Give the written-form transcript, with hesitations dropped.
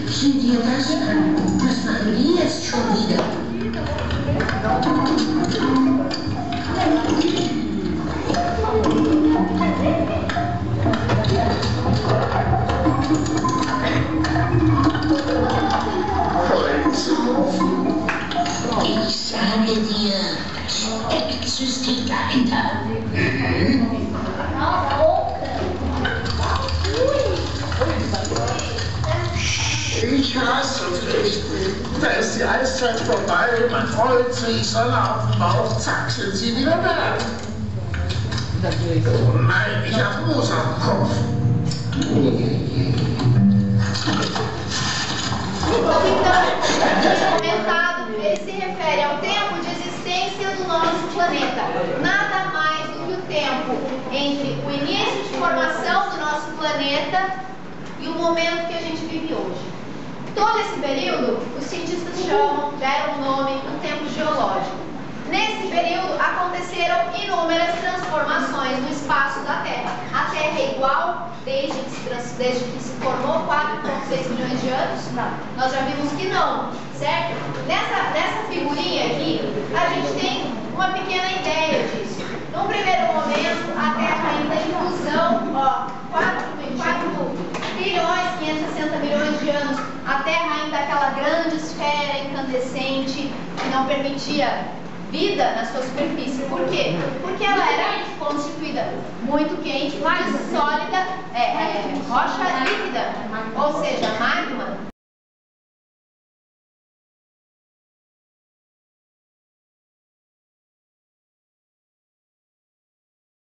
Seria bastante, mas Maria ist schon wieder. Ich sage dir, steckt System dahinter. Ich hasse dich. Da ist die Eiszeit vorbei, man freut sich, Sonne auf dem Bauch, zack, sind sie wieder da. Oh nein, ich hab Moos am Kopf. Comentado, ele se refere ao tempo de existência do nosso planeta. Nada mais do que o tempo entre o início de formação do nosso planeta e o momento que a gente vive hoje. Todo esse período, os cientistas deram o nome do tempo geológico. Nesse período, aconteceram inúmeras transformações no espaço da Terra. A Terra é igual desde que se formou 4,6 milhões de anos? Não. Nós já vimos que não, certo? Nessa figurinha aqui, a gente tem uma pequena ideia disso. Num primeiro momento, a Terra ainda em fusão, ó, 4 trilhões, 560 milhões de anos, a Terra ainda aquela grande esfera incandescente que não permitia vida na sua superfície. Por quê? Porque ela era constituída muito quente, mais sólida, rocha líquida, ou seja, magma